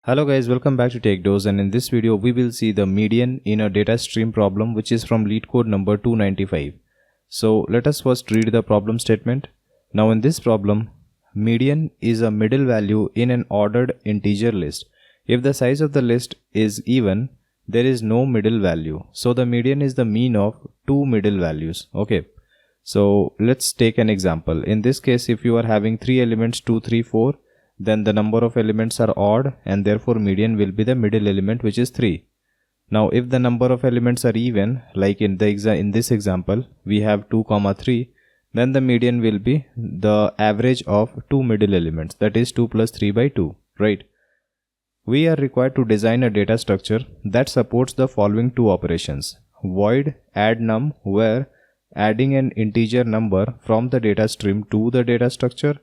Hello guys, welcome back to TechDose, and in this video we will see the median in a data stream problem which is from LeetCode number 295. So let us first read the problem statement. Now in this problem, median is a middle value in an ordered integer list. If the size of the list is even, there is no middle value. So the median is the mean of two middle values. Okay. So let's take an example. In this case, if you are having three elements 2, 3, 4, then the number of elements are odd and therefore median will be the middle element, which is 3. Now if the number of elements are even, like in this example we have 2, 3, then the median will be the average of two middle elements, that is 2 plus 3 by 2, right? We are required to design a data structure that supports the following two operations: void add num, where adding an integer number from the data stream to the data structure,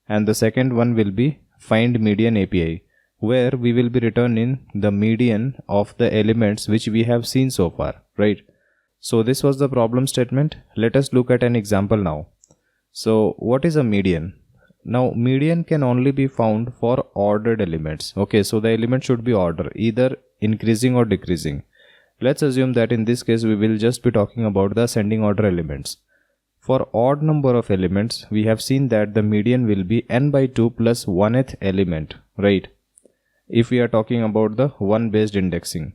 and the second one will be find median API, where we will be returning the median of the elements which we have seen so far, right? So this was the problem statement. Let us look at an example now. So what is a median? Now median can only be found for ordered elements. Okay, so the element should be ordered, either increasing or decreasing. Let's assume that in this case we will just be talking about the ascending order elements. For odd number of elements, we have seen that the median will be n by 2 plus 1th element, right? If we are talking about the 1 based indexing.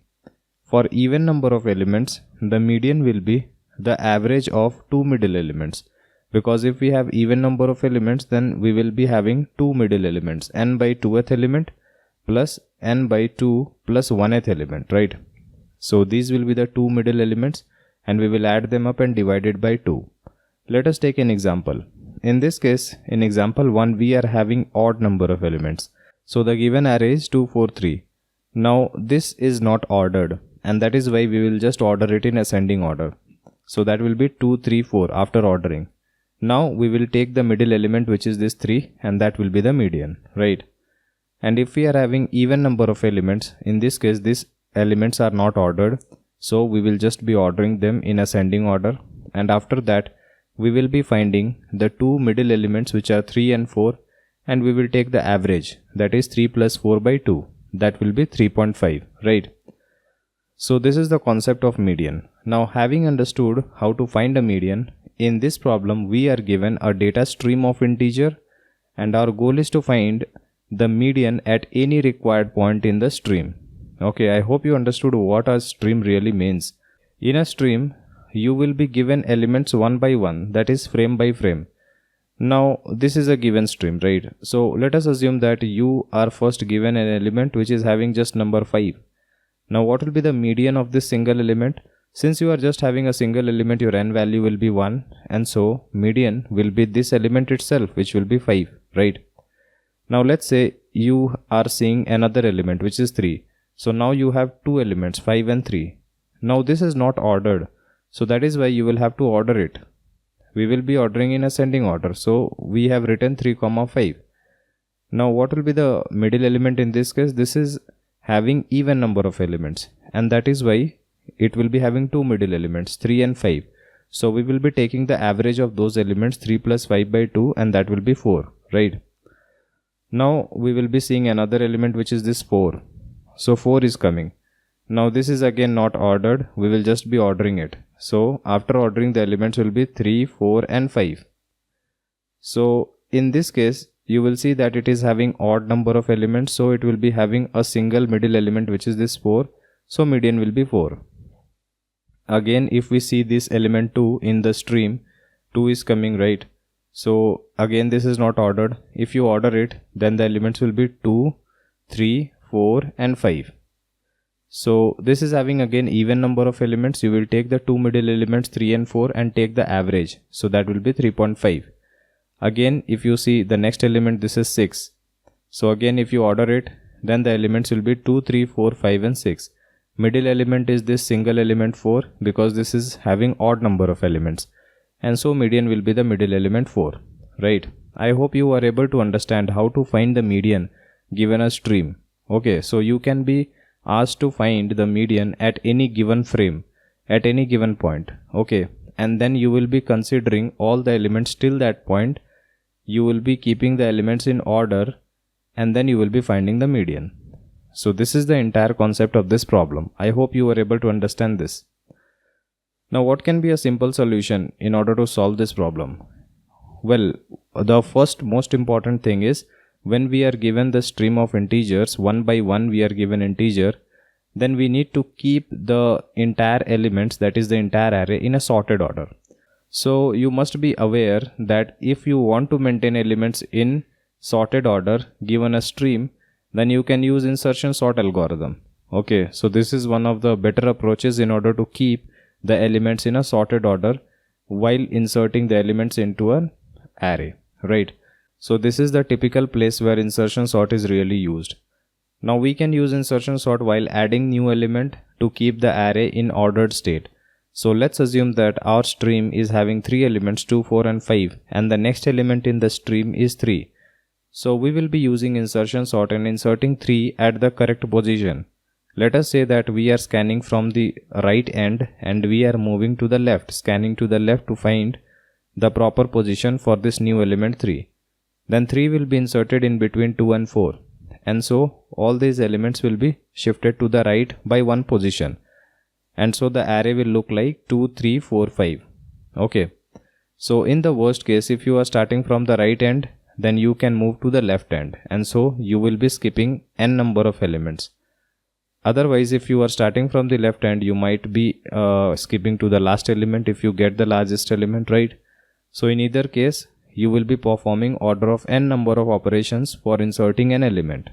For even number of elements, the median will be the average of two middle elements. Because if we have even number of elements, then we will be having two middle elements, n by 2th element plus n by 2 plus 1th element, right? So these will be the two middle elements and we will add them up and divide it by 2. Let us take an example. In this case, in example 1, we are having odd number of elements. So the given array is 2, 4, 3. Now this is not ordered, and that is why we will just order it in ascending order. So that will be 2, 3, 4 after ordering. Now we will take the middle element, which is this 3, and that will be the median, right? And if we are having even number of elements, in this case these elements are not ordered, so we will just be ordering them in ascending order, and after that we will be finding the two middle elements, which are 3 and 4, and we will take the average, that is 3 plus 4 by 2, that will be 3.5, right? So this is the concept of median. Now having understood how to find a median, in this problem we are given a data stream of integer and our goal is to find the median at any required point in the stream. Okay, I hope you understood what a stream really means. In a stream, you will be given elements one by one, that is frame by frame. Now this is a given stream, right? So let us assume that you are first given an element which is having just number 5. Now what will be the median of this single element? Since you are just having a single element, your n value will be 1, and so median will be this element itself, which will be 5, right? Now let's say you are seeing another element which is 3. So now you have two elements 5 and 3. Now this is not ordered, so that is why you will have to order it. We will be ordering in ascending order, so we have written 3, 5. Now what will be the middle element in this case? This is having even number of elements, and that is why it will be having two middle elements 3 and 5. So we will be taking the average of those elements, 3 plus 5 by 2, and that will be 4, right? Now we will be seeing another element which is this 4. So 4 is coming. Now this is again not ordered, we will just be ordering it. So after ordering, the elements will be 3, 4 and 5. So in this case you will see that it is having odd number of elements, so it will be having a single middle element which is this 4. So median will be 4. Again, if we see this element 2 in the stream, 2 is coming, right? So again this is not ordered. If you order it, then the elements will be 2, 3, 4 and 5. So this is having again even number of elements. You will take the two middle elements 3 and 4 and take the average, so that will be 3.5. Again, if you see the next element, this is 6. So again if you order it, then the elements will be 2, 3, 4, 5 and 6. Middle element is this single element 4, because this is having odd number of elements, and so median will be the middle element 4, right? I hope you are able to understand how to find the median given a stream. Okay, so you can be asked to find the median at any given frame, at any given point. Okay, and then you will be considering all the elements till that point. You will be keeping the elements in order, and then you will be finding the median. So this is the entire concept of this problem. I hope you were able to understand this. Now what can be a simple solution in order to solve this problem? Well, the first most important thing is, when we are given the stream of integers, one by one we are given integer, then we need to keep the entire elements, that is the entire array, in a sorted order. So you must be aware that if you want to maintain elements in sorted order given a stream, then you can use insertion sort algorithm. Okay, so this is one of the better approaches in order to keep the elements in a sorted order while inserting the elements into an array, right? So this is the typical place where insertion sort is really used. Now we can use insertion sort while adding new element to keep the array in ordered state. So let's assume that our stream is having 3 elements, 2, 4 and 5, and the next element in the stream is 3. So we will be using insertion sort and inserting 3 at the correct position. Let us say that we are scanning from the right end and we are moving to the left, scanning to the left to find the proper position for this new element 3. Then 3 will be inserted in between 2 and 4. And so all these elements will be shifted to the right by one position. And so the array will look like 2, 3, 4, 5. Okay. So in the worst case, if you are starting from the right end, then you can move to the left end. And so you will be skipping n number of elements. Otherwise, if you are starting from the left end, you might be skipping to the last element if you get the largest element, right? So in either case, you will be performing order of n number of operations for inserting an element.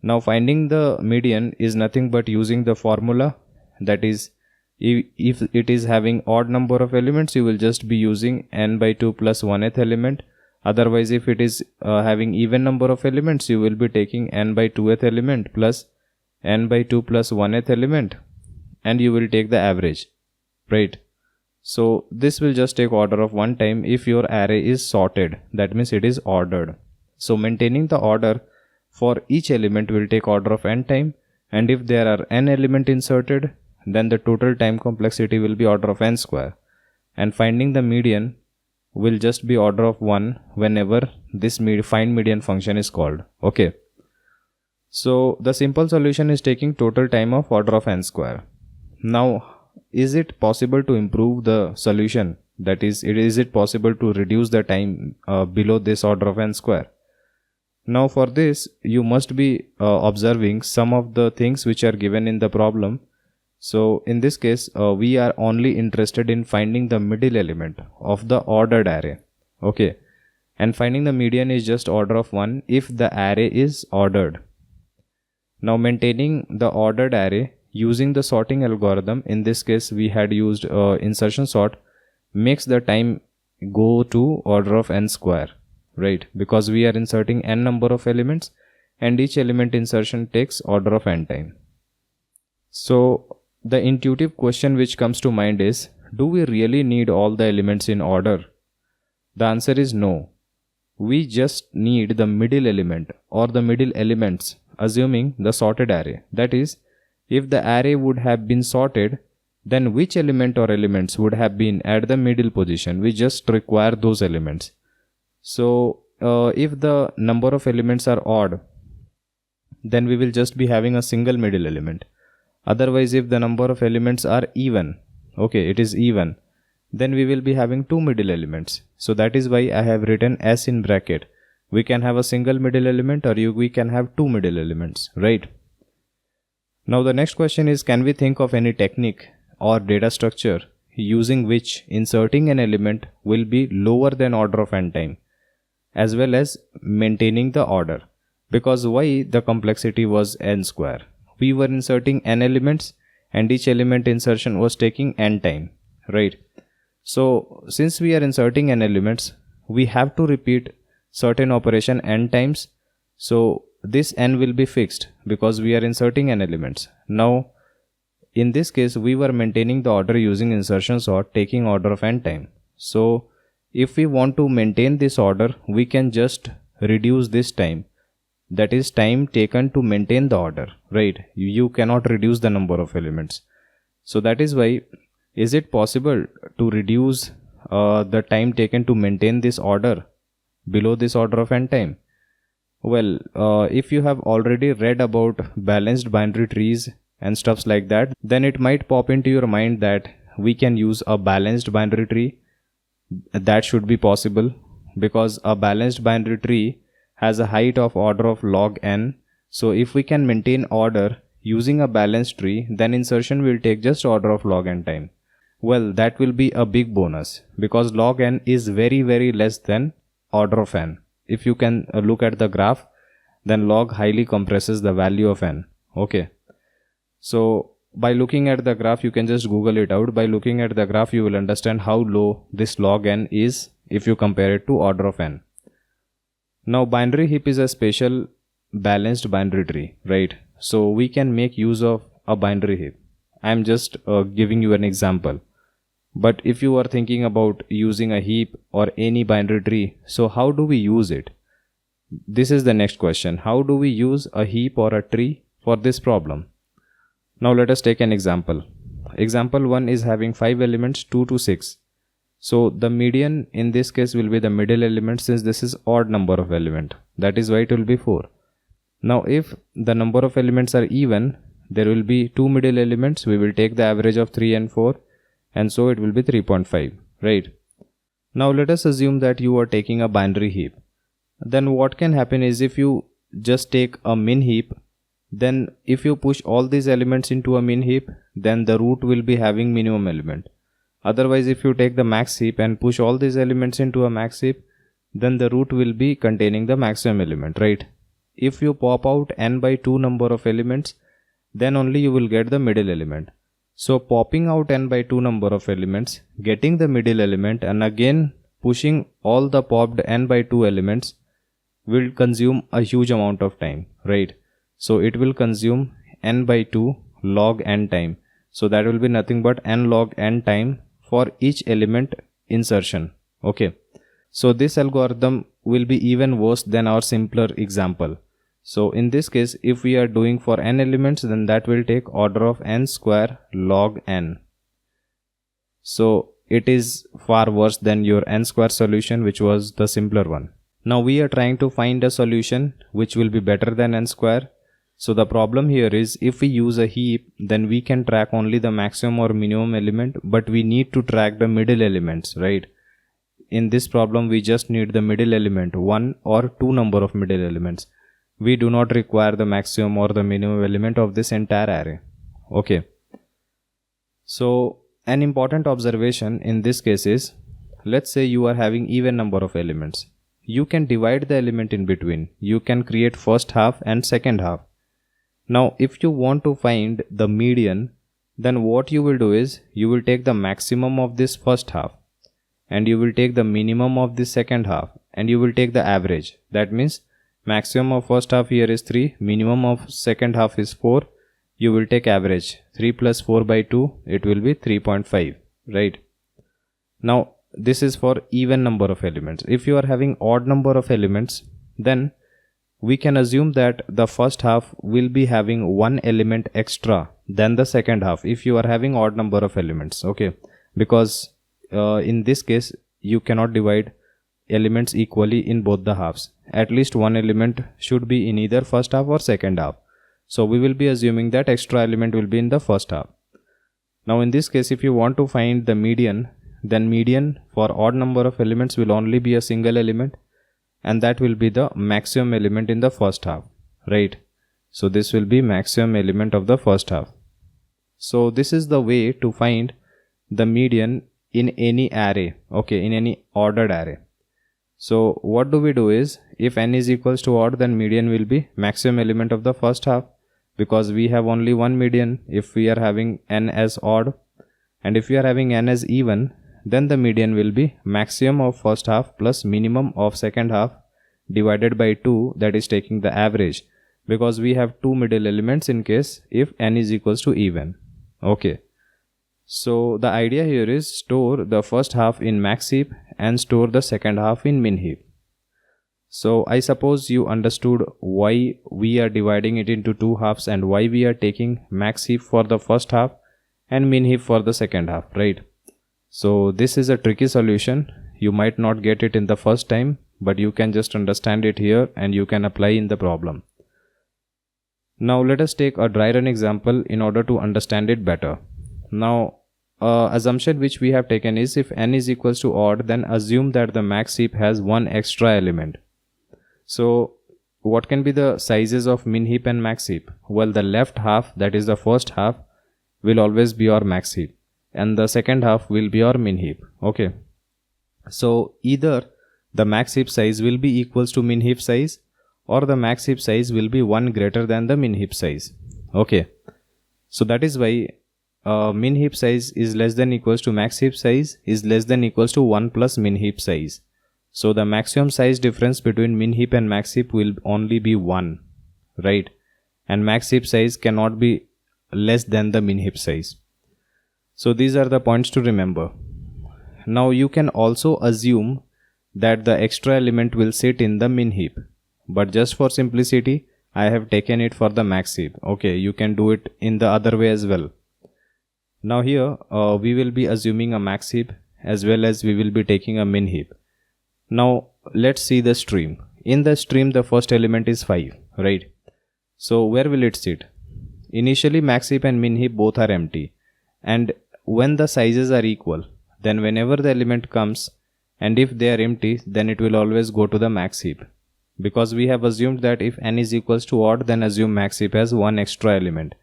Now finding the median is nothing but using the formula, that is, if it is having odd number of elements, you will just be using n by 2 plus 1th element. Otherwise, if it is having even number of elements, you will be taking n by 2th element plus n by 2 plus 1th element, and you will take the average, right? So this will just take order of one time if your array is sorted, that means it is ordered. So maintaining the order for each element will take order of n time, and if there are n element inserted, then the total time complexity will be order of n square, and finding the median will just be order of 1 whenever this find median function is called. Okay. So the simple solution is taking total time of order of n square. Now, is it possible to improve the solution? That is it possible to reduce the time below this order of n square? Now for this, you must be observing some of the things which are given in the problem. So in this case, we are only interested in finding the middle element of the ordered array. Okay. And finding the median is just order of 1 if the array is ordered. Now maintaining the ordered array using the sorting algorithm, in this case we had used insertion sort, makes the time go to order of n square, right? Because we are inserting n number of elements and each element insertion takes order of n time. So the intuitive question which comes to mind is, do we really need all the elements in order? The answer is no. We just need the middle element or the middle elements, assuming the sorted array. That is, if the array would have been sorted, then which element or elements would have been at the middle position? We just require those elements. So if the number of elements are odd, then we will just be having a single middle element. Otherwise, if the number of elements are even, okay, it is even, then we will be having 2 middle elements. So that is why I have written S in bracket. We can have a single middle element or we can have 2 middle elements, right? Now the next question is, can we think of any technique or data structure using which inserting an element will be lower than order of n time, as well as maintaining the order? Because why the complexity was n square? We were inserting n elements and each element insertion was taking n time, right? So since we are inserting n elements, we have to repeat certain operation n times. So this n will be fixed because we are inserting n elements. Now in this case, we were maintaining the order using insertion sort, taking order of n time. So if we want to maintain this order, we can just reduce this time, that is time taken to maintain the order, right? You cannot reduce the number of elements. So that is why, is it possible to reduce the time taken to maintain this order below this order of n time? Well, if you have already read about balanced binary trees and stuffs like that, then it might pop into your mind that we can use a balanced binary tree. That should be possible because a balanced binary tree has a height of order of log n. So if we can maintain order using a balanced tree, then insertion will take just order of log n time. Well, that will be a big bonus because log n is very less than order of n. If you can look at the graph, then log highly compresses the value of n. Okay. So by looking at the graph, you can just Google it out. By looking at the graph, you will understand how low this log n is if you compare it to order of n. Now binary heap is a special balanced binary tree, right? So we can make use of a binary heap. I am just giving you an example. But if you are thinking about using a heap or any binary tree, so how do we use it? This is the next question. How do we use a heap or a tree for this problem? Now let us take an example. Example 1 is having 5 elements 2 to 6. So the median in this case will be the middle element since this is odd number of element. That is why it will be 4. Now if the number of elements are even, there will be 2 middle elements. We will take the average of 3 and 4 and so it will be 3.5, right? Now let us assume that you are taking a binary heap. Then what can happen is if you just take a min heap, then if you push all these elements into a min heap, then the root will be having minimum element. Otherwise, if you take the max heap and push all these elements into a max heap, then the root will be containing the maximum element, right? If you pop out n by 2 number of elements, then only you will get the middle element. So popping out n by 2 number of elements, getting the middle element and again pushing all the popped n by 2 elements will consume a huge amount of time, right? So it will consume n by 2 log n time. So that will be nothing but n log n time for each element insertion. Okay. So this algorithm will be even worse than our simpler example. So in this case, if we are doing for n elements, then that will take order of n square log n. So it is far worse than your n square solution, which was the simpler one. Now we are trying to find a solution which will be better than n square. So the problem here is if we use a heap, then we can track only the maximum or minimum element, but we need to track the middle elements, right? In this problem, we just need the middle element, 1 or 2 number of middle elements. We do not require the maximum or the minimum element of this entire array. Okay. So an important observation in this case is, let's say you are having even number of elements. You can divide the element in between. You can create first half and second half. Now if you want to find the median, then what you will do is you will take the maximum of this first half and you will take the minimum of this second half and you will take the average. That means maximum of first half here is 3, minimum of second half is 4. You will take average 3 plus 4 by 2, it will be 3.5, right? Now this is for even number of elements. If you are having odd number of elements, then we can assume that the first half will be having one element extra than the second half if you are having odd number of elements. Okay, because in this case you cannot divide elements equally in both the halves. At least one element should be in either first half or second half. So we will be assuming that extra element will be in the first half. Now in this case, if you want to find the median, then median for odd number of elements will only be a single element, and that will be the maximum element in the first half, right? So this will be maximum element of the first half. So this is the way to find the median in any array, okay, in any ordered array. So what do we do is, if n is equals to odd, then median will be maximum element of the first half, because we have only one median if we are having n as odd, and if we are having n as even, then the median will be maximum of first half plus minimum of second half divided by 2, that is taking the average, because we have two middle elements in case if n is equals to even. Okay. So the idea here is store the first half in max heap and store the second half in min heap. So I suppose you understood why we are dividing it into two halves and why we are taking max heap for the first half and min heap for the second half, right? So this is a tricky solution. You might not get it in the first time, but you can just understand it here and you can apply in the problem. Now let us take a dry run example in order to understand it better. Now assumption which we have taken is if n is equals to odd, then assume that the max heap has one extra element. So what can be the sizes of min heap and max heap? Well, the left half, that is the first half, will always be your max heap and the second half will be your min heap. Okay, so either the max heap size will be equals to min heap size, or the max heap size will be 1 greater than the min heap size. Okay, so that is why min heap size is less than equals to max heap size is less than equals to 1 plus min heap size. So the maximum size difference between min heap and max heap will only be 1, right? And max heap size cannot be less than the min heap size. So these are the points to remember. Now you can also assume that the extra element will sit in the min heap, but just for simplicity I have taken it for the max heap. Okay, you can do it in the other way as well. Now here we will be assuming a max heap as well as we will be taking a min heap. Now let's see the stream. In the stream the first element is 5, right? So where will it sit? Initially max heap and min heap both are empty, and when the sizes are equal, then whenever the element comes and if they are empty, then it will always go to the max heap, because we have assumed that if n is equals to odd, then assume max heap has one extra element.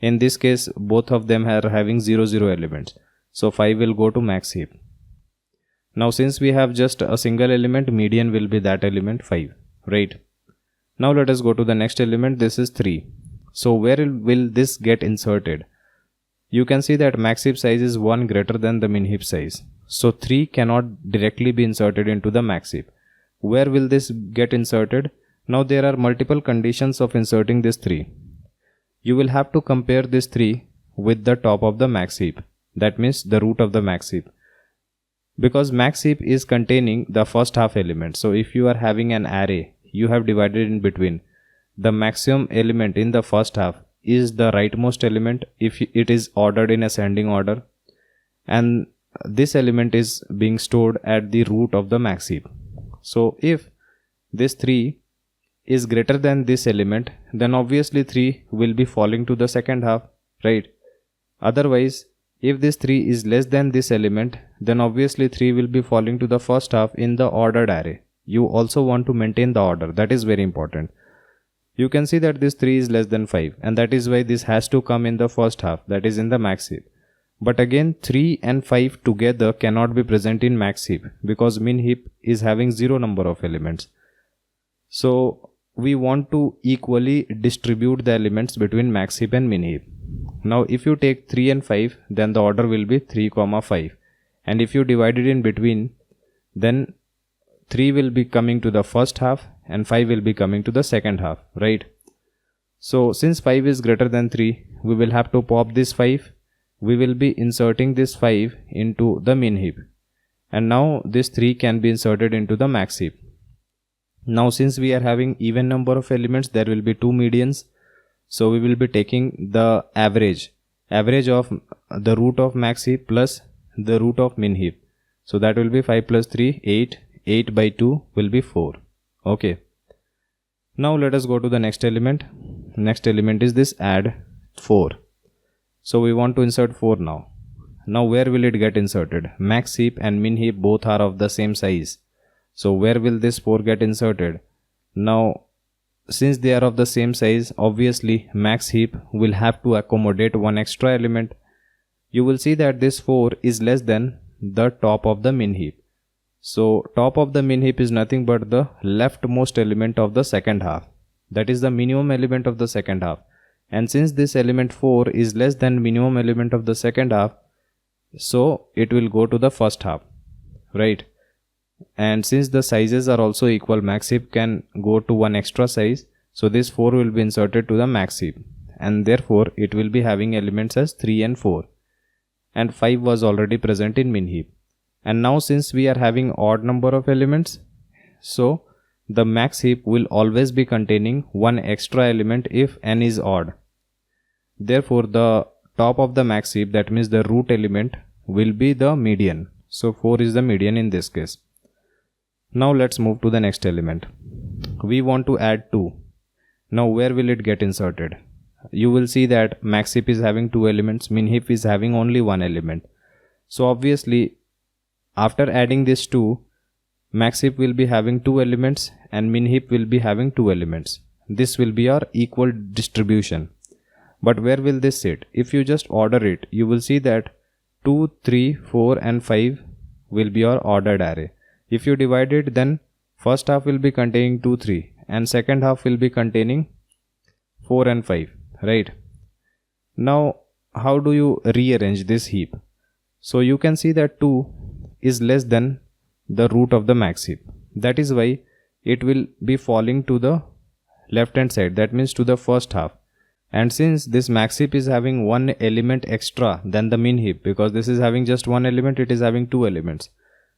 In this case both of them are having 0 0 elements, so 5 will go to max heap. Now since we have just a single element, median will be that element 5, right? Now let us go to the next element. This is 3. So where will this get inserted? You can see that max heap size is 1 greater than the min heap size, so 3 cannot directly be inserted into the max heap. Where will this get inserted? Now there are multiple conditions of inserting this 3. You will have to compare this 3 with the top of the max heap, that means the root of the max heap, because max heap is containing the first half element. So if you are having an array, you have divided in between, the maximum element in the first half is the rightmost element if it is ordered in ascending order, and this element is being stored at the root of the max heap. So if this 3 is greater than this element, then obviously 3 will be falling to the second half, right? Otherwise, if this 3 is less than this element, then obviously 3 will be falling to the first half in the ordered array. You also want to maintain the order, that is very important. You can see that this 3 is less than 5, and that is why this has to come in the first half, that is in the max heap. But again 3 and 5 together cannot be present in max heap, because min heap is having 0 number of elements. So we want to equally distribute the elements between max heap and min heap. Now if you take 3 and 5, then the order will be 3, 5, and if you divide it in between, then 3 will be coming to the first half and 5 will be coming to the second half, right? So since 5 is greater than 3, we will have to pop this 5. We will be inserting this 5 into the min heap, and now this 3 can be inserted into the max heap. Now since we are having even number of elements, there will be 2 medians, so we will be taking the average of the root of max heap plus the root of min heap. So that will be 5 plus 3, 8. 8 by 2 will be 4. Okay. Now let us go to the next element. Next element is this add 4. So we want to insert 4 now. Now where will it get inserted? Max heap and min heap both are of the same size. So where will this 4 get inserted? Now since they are of the same size, obviously max heap will have to accommodate one extra element. You will see that this 4 is less than the top of the min heap. So top of the min heap is nothing but the leftmost element of the second half, that is the minimum element of the second half. And since this element 4 is less than minimum element of the second half, so it will go to the first half, right? And since the sizes are also equal, max heap can go to one extra size, so this 4 will be inserted to the max heap, and therefore it will be having elements as 3 and 4, and 5 was already present in min heap. And now since we are having odd number of elements, so the max heap will always be containing one extra element if n is odd. Therefore the top of the max heap, that means the root element, will be the median. So 4 is the median in this case. Now let's move to the next element. We want to add 2. Now where will it get inserted? You will see that max heap is having 2 elements, min heap is having only 1 element. So obviously after adding this 2, max heap will be having 2 elements and min heap will be having 2 elements. This will be our equal distribution. But where will this sit? If you just order it, you will see that 2, 3, 4 and 5 will be your ordered array. If you divide it, then first half will be containing 2, 3 and second half will be containing 4 and 5, right? Now how do you rearrange this heap? So you can see that 2 is less than the root of the max heap. That is why it will be falling to the left hand side, that means to the first half. And since this max heap is having 1 element extra than the min heap, because this is having just 1 element, it is having 2 elements.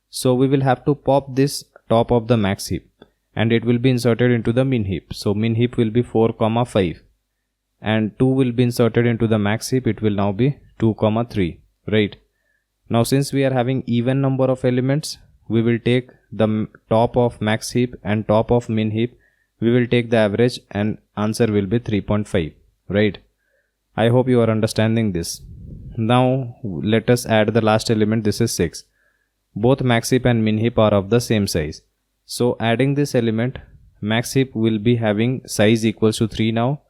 So we will have to pop this top of the max heap and it will be inserted into the min heap. So min heap will be 4, 5 and 2 will be inserted into the max heap. It will now be 2, 3, right? Now since we are having even number of elements, we will take the top of max heap and top of min heap. We will take the average and answer will be 3.5, right? I hope you are understanding this. Now let us add the last element. This is 6. Both max heap and min heap are of the same size. So adding this element, max heap will be having size equals to 3 now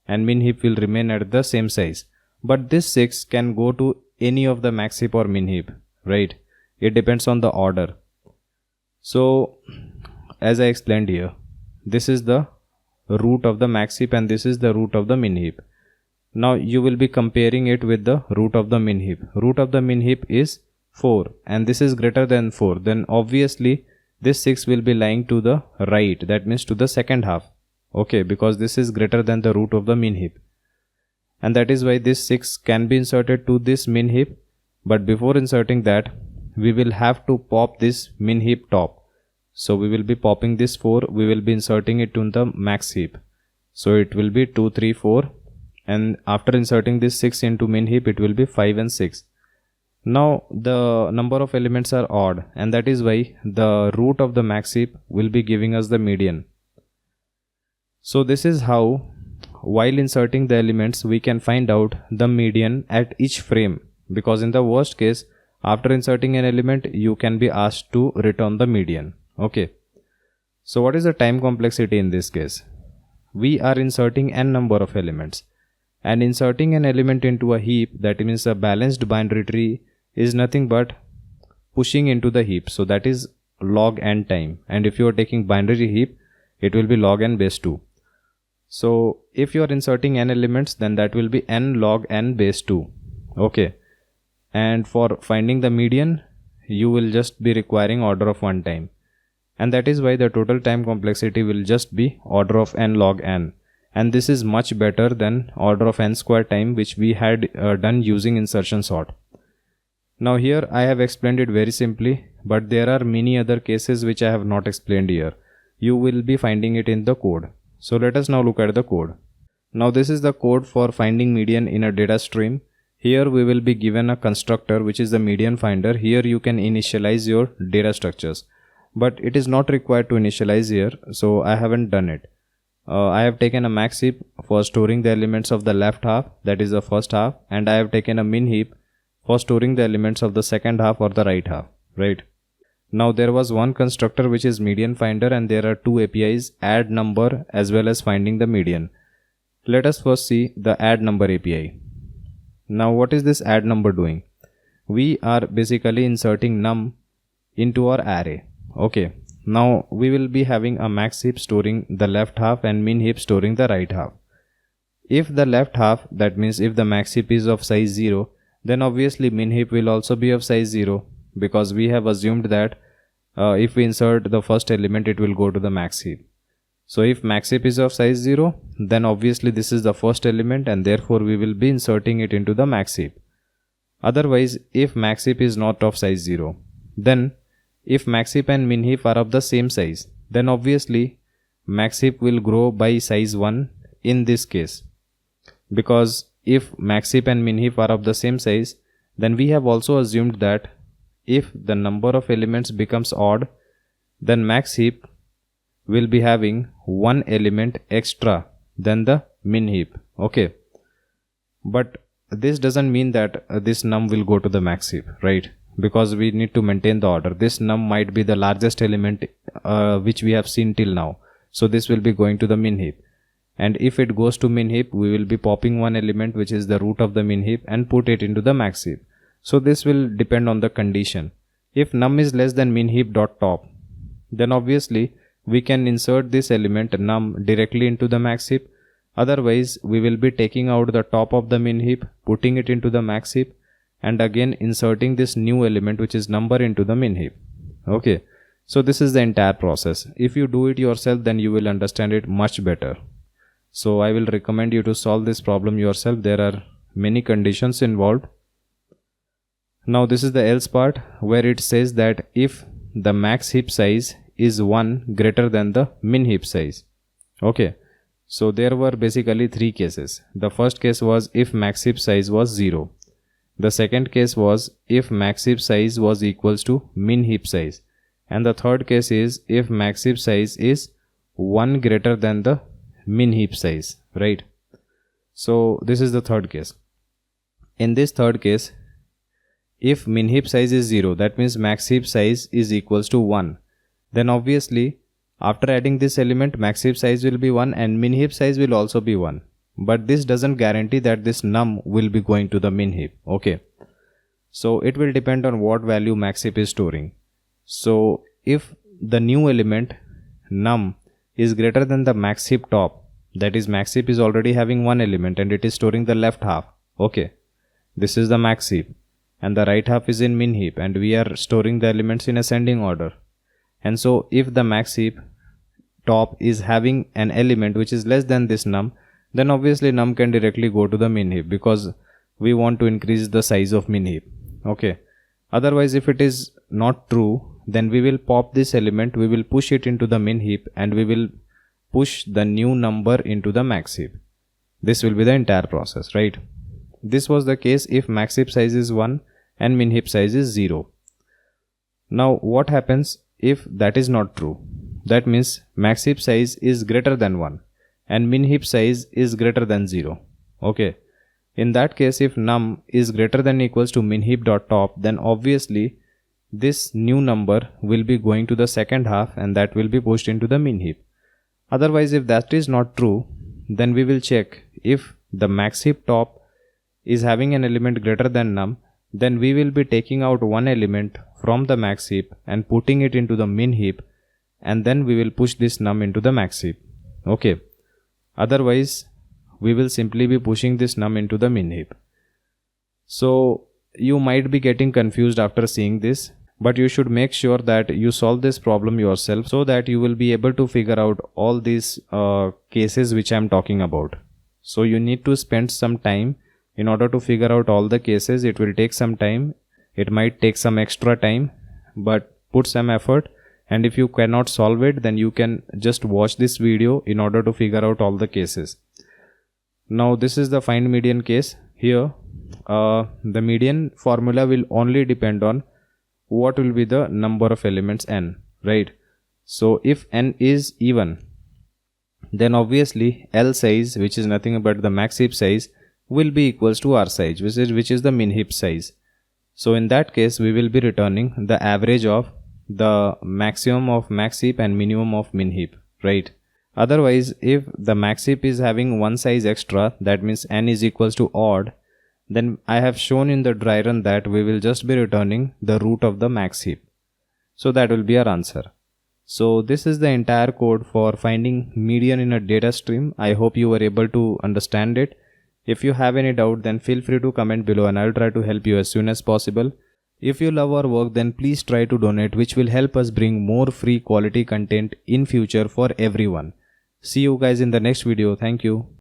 and min heap will remain at the same size. But this 6 can go to any of the max heap or min heap, right? It depends on the order. So as I explained here, this is the root of the max heap and this is the root of the min heap. Now you will be comparing it with the root of the min heap. Root of the min heap is 4 and this is greater than 4. Then obviously this 6 will be lying to the right, that means to the second half. Okay, because this is greater than the root of the min heap. And that is why this 6 can be inserted to this min heap. But before inserting that, we will have to pop this min heap top. So we will be popping this 4, we will be inserting it to the max heap. So it will be 2, 3, 4 and after inserting this 6 into min heap, it will be 5 and 6. Now the number of elements are odd and that is why the root of the max heap will be giving us the median. So this is how, while inserting the elements, we can find out the median at each frame, because in the worst case, after inserting an element, you can be asked to return the median. Okay. So what is the time complexity in this case? We are inserting n number of elements and inserting an element into a heap, that means a balanced binary tree, is nothing but pushing into the heap. So that is log n time, and if you are taking binary heap, it will be log n base 2. So if you are inserting n elements, then that will be n log n base 2. Okay. And for finding the median, you will just be requiring order of 1 time. And that is why the total time complexity will just be order of n log n. And this is much better than order of n square time, which we had done using insertion sort. Now here I have explained it very simply, but there are many other cases which I have not explained here. You will be finding it in the code. So let us now look at the code. Now this is the code for finding median in a data stream. Here we will be given a constructor which is the median finder. Here you can initialize your data structures, but it is not required to initialize here, so I haven't done it. I have taken a max heap for storing the elements of the left half, that is the first half, and I have taken a min heap for storing the elements of the second half or the right half, right? Now there was one constructor which is median finder, and there are two APIs, add number as well as finding the median. Let us first see the add number API. Now what is this add number doing? We are basically inserting num into our array. Okay. Now we will be having a max heap storing the left half and min heap storing the right half. If the left half, that means if the max heap is of size 0, then obviously min heap will also be of size 0, because we have assumed that if we insert the first element, it will go to the max heap. So if max heap is of size 0, then obviously this is the first element, and therefore we will be inserting it into the max heap. Otherwise, if max heap is not of size 0, then if max heap and min heap are of the same size, then obviously max heap will grow by size 1 in this case. Because if max heap and min heap are of the same size, then we have also assumed that if the number of elements becomes odd, then max heap will be having one element extra than the min heap. Okay, but this doesn't mean that this num will go to the max heap, right? Because we need to maintain the order. This num might be the largest element which we have seen till now, so this will be going to the min heap. And if it goes to min heap, we will be popping one element which is the root of the min heap and put it into the max heap. So this will depend on the condition. If num is less than min heap dot top, then obviously we can insert this element num directly into the max heap. Otherwise, we will be taking out the top of the min heap, putting it into the max heap, and again inserting this new element which is number into the min heap. Okay, so this is the entire process. If you do it yourself, then you will understand it much better. So I will recommend you to solve this problem yourself. There are many conditions involved. Now this is the else part, where it says that if the max heap size is 1 greater than the min heap size. Okay, so there were basically three cases. The first case was if max heap size was 0. The second case was if max heap size was equals to min heap size. And the third case is if max heap size is 1 greater than the min heap size, right? So this is the third case. In this third case, if min heap size is 0, that means max heap size is equals to 1. Then obviously after adding this element, max heap size will be 1 and min heap size will also be 1. But this doesn't guarantee that this num will be going to the min heap. Okay, so it will depend on what value max heap is storing. So if the new element num is greater than the max heap top, that is max heap is already having one element and it is storing the left half. Okay, this is the max heap and the right half is in min heap, and we are storing the elements in ascending order. And so if the max heap top is having an element which is less than this num, then obviously num can directly go to the min heap because we want to increase the size of min heap. Okay, otherwise if it is not true, then we will pop this element, we will push it into the min heap and we will push the new number into the max heap. This will be the entire process, right? This was the case if max heap size is 1 and min heap size is 0. Now what happens if that is not true? That means max heap size is greater than 1 and min heap size is greater than 0. Okay, in that case, if num is greater than or equals to min heap dot top, then obviously this new number will be going to the second half and that will be pushed into the min heap. Otherwise, if that is not true, then we will check if the max heap top is having an element greater than num, then we will be taking out one element from the max heap and putting it into the min heap, and then we will push this num into the max heap. Okay, otherwise we will simply be pushing this num into the min heap. So you might be getting confused after seeing this, but you should make sure that you solve this problem yourself so that you will be able to figure out all these cases which I am talking about. So you need to spend some time in order to figure out all the cases. It will take some time, it might take some extra time, but put some effort, and if you cannot solve it, then you can just watch this video in order to figure out all the cases. Now this is the find median case. Here the median formula will only depend on what will be the number of elements n, right? So if n is even, then obviously L size, which is nothing but the max heap size, will be equals to R size, which is the min heap size. So in that case, we will be returning the average of the maximum of max heap and minimum of min heap, right? Otherwise, if the max heap is having one size extra, that means n is equals to odd, then I have shown in the dry run that we will just be returning the root of the max heap. So that will be our answer. So this is the entire code for finding median in a data stream. I hope you were able to understand it. If you have any doubt, then feel free to comment below and I'll try to help you as soon as possible. If you love our work, then please try to donate, which will help us bring more free quality content in future for everyone. See you guys in the next video. Thank you.